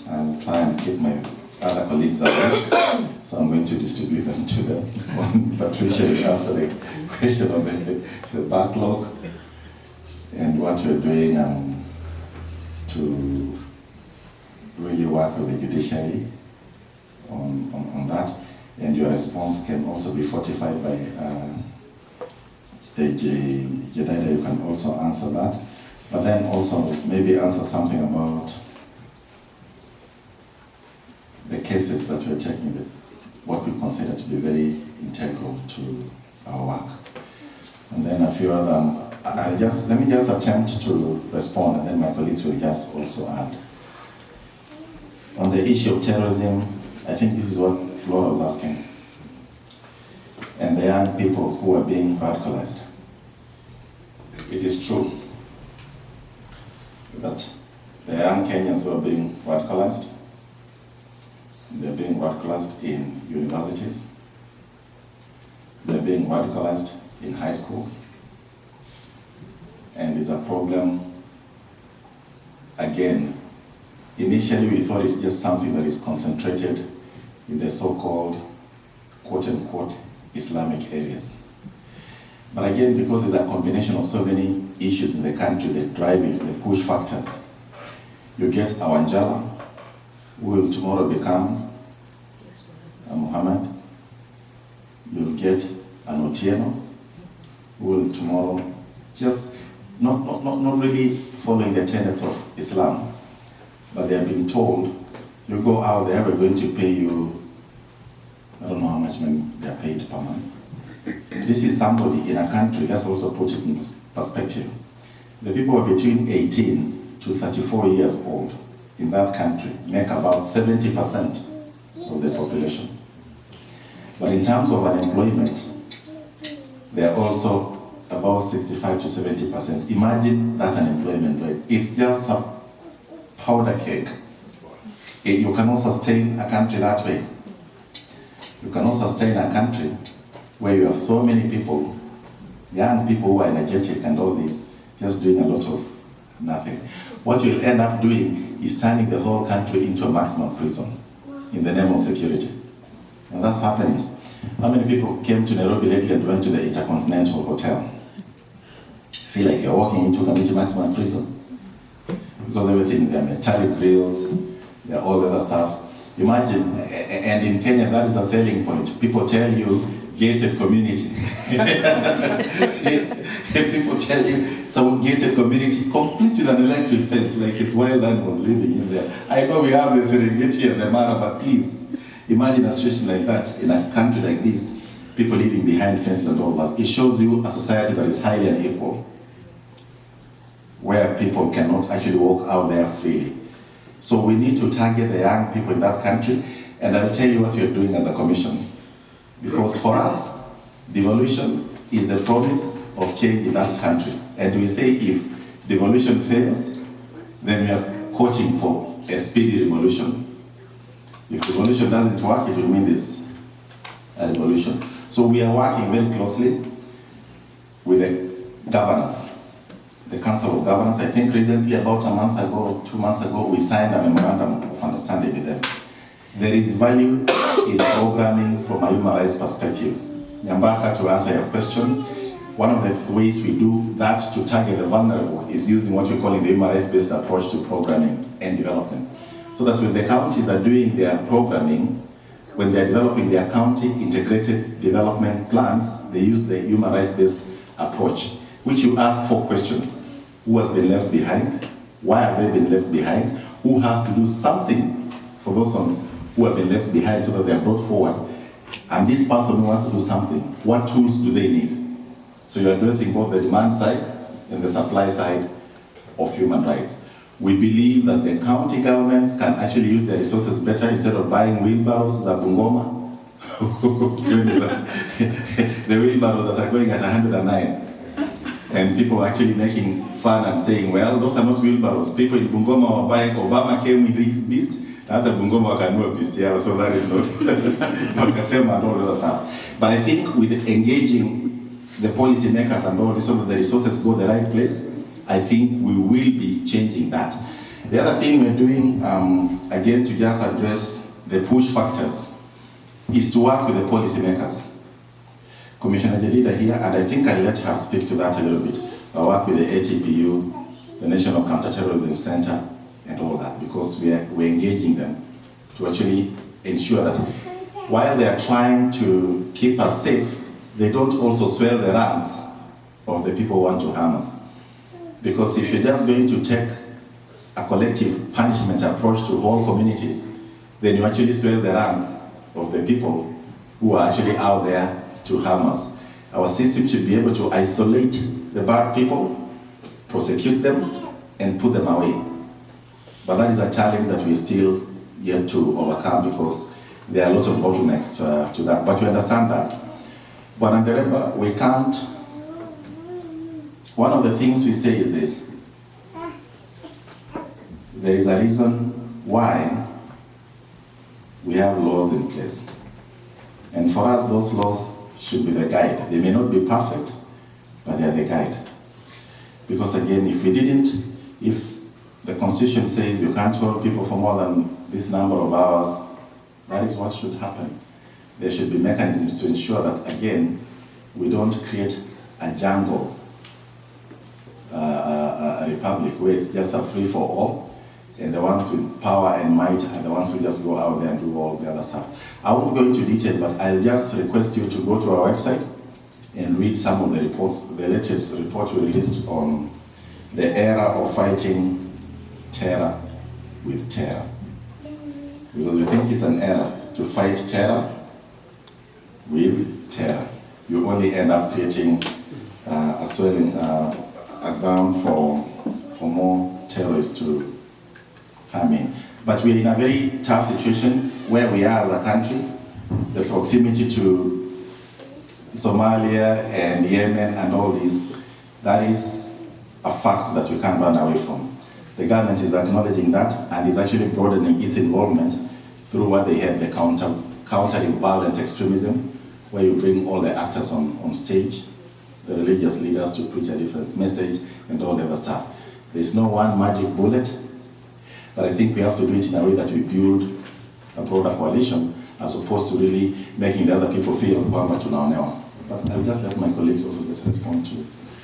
I'll try and keep my other colleagues away, so I'm going to distribute them to them. Patricia will answer the question on the backlog and what you're doing to really work with the judiciary on that. And your response can also be fortified by Jedida. You can also answer that. But then also maybe answer something about the cases that we're taking, what we consider to be very integral to our work. And then a few other, let me just attempt to respond, and then my colleagues will just also add. On the issue of terrorism, I think this is what Flora was asking. And the young people who are being radicalized. It is true that the young Kenyans who are being radicalized, they're being radicalized in universities, they're being radicalized in high schools, and it's a problem. Again, initially we thought it's just something that is concentrated in the so-called quote-unquote Islamic areas. But again, because there's a combination of so many issues in the country that drive it, the push factors, you get a Wanjala, who will tomorrow become a Muhammad. You'll get an Otieno, who will tomorrow just not really following the tenets of Islam, but they are being told, you go out there, we're going to pay you, I don't know how much money they are paid per month. This is somebody in a country, let's also put it in perspective. The people are between 18 to 34 years old in that country make about 70% of the population. But in terms of unemployment, they are also about 65 to 70%. Imagine that unemployment rate. It's just a powder keg. You cannot sustain a country that way. You cannot sustain a country where you have so many people, young people who are energetic and all this, just doing a lot of nothing. What you'll end up doing is turning the whole country into a maximum prison in the name of security. And that's happening. How many people came to Nairobi lately and went to the Intercontinental Hotel? Feel like you're walking into Kamiti maximum prison. Because everything, there are metallic grills, there are all the other stuff. Imagine, and in Kenya, that is a selling point. People tell you, gated community. People tell you, some gated community, complete with an electric fence, like his wild animals living in there. I know we have the Serengeti and the Mara, but please, imagine a situation like that in a country like this, people living behind fences and all that. It shows you a society that is highly unequal, where people cannot actually walk out there freely. So we need to target the young people in that country, and I'll tell you what you're doing as a commission. Because for us, devolution is the promise of change in that country. And we say if devolution fails, then we are quoting for a speedy revolution. If devolution doesn't work, it will mean this revolution. So we are working very closely with the governors, the Council of Governors. I think recently, about a month ago, 2 months ago, we signed a memorandum of understanding with them. There is value in programming from a human rights perspective. Nyambaka, to answer your question, one of the ways we do that to target the vulnerable is using what we're calling the human rights-based approach to programming and development. So that when the counties are doing their programming, when they're developing their county integrated development plans, they use the human rights-based approach, which you ask 4 questions. Who has been left behind? Why have they been left behind? Who has to do something for those ones who have been left behind so that they are brought forward? And this person who wants to do something, what tools do they need? So you're addressing both the demand side and the supply side of human rights. We believe that the county governments can actually use their resources better instead of buying wheelbarrows that Bungoma. The wheelbarrows that are going at 109. And people are actually making fun and saying, well, those are not wheelbarrows. People in Bungoma are buying, Obama came with his beast, after Bungoma can do a beast here, so that is not Wakasema and all the other stuff. But I think with engaging the policy makers and all this, so that the resources go the right place, I think we will be changing that. The other thing we're doing, again, to just address the push factors, is to work with the policymakers. Commissioner Jadida here, and I think I'll let her speak to that a little bit. I work with the ATPU, the National Counterterrorism Center, and all that, because we're engaging them to actually ensure that while they are trying to keep us safe, they don't also swell the ranks of the people who want to harm us. Because if you're just going to take a collective punishment approach to whole communities, then you actually swell the ranks of the people who are actually out there to harm us. Our system should be able to isolate the bad people, prosecute them, and put them away. But that is a challenge that we still yet to overcome, because there are lots of bottlenecks to that. But we understand that. But Andereba, we can't. One of the things we say is this: there is a reason why we have laws in place. And for us, those laws should be the guide. They may not be perfect, but they are the guide. Because again, if we didn't, if the Constitution says you can't hold people for more than this number of hours, that is what should happen. There should be mechanisms to ensure that, again, we don't create a jungle, a republic where it's just a free-for-all, and the ones with power and might are the ones who just go out there and do all the other stuff. I won't go into detail, but I'll just request you to go to our website and read some of the reports. The latest report we released on the era of fighting terror with terror. Because we think it's an error to fight terror with terror. You only end up creating a swelling, a ground for more terrorists to come in. But we're in a very tough situation where we are as a country. The proximity to Somalia and Yemen and all this, that is a fact that we can't run away from. The government is acknowledging that and is actually broadening its involvement through what they had, the countering violent extremism, where you bring all the actors on stage, the religious leaders to preach a different message and all the other stuff. There's no one magic bullet, but I think we have to do it in a way that we build a broader coalition as opposed to really making the other people feel kwamba tunaonewa. But I'll just let my colleagues also just respond to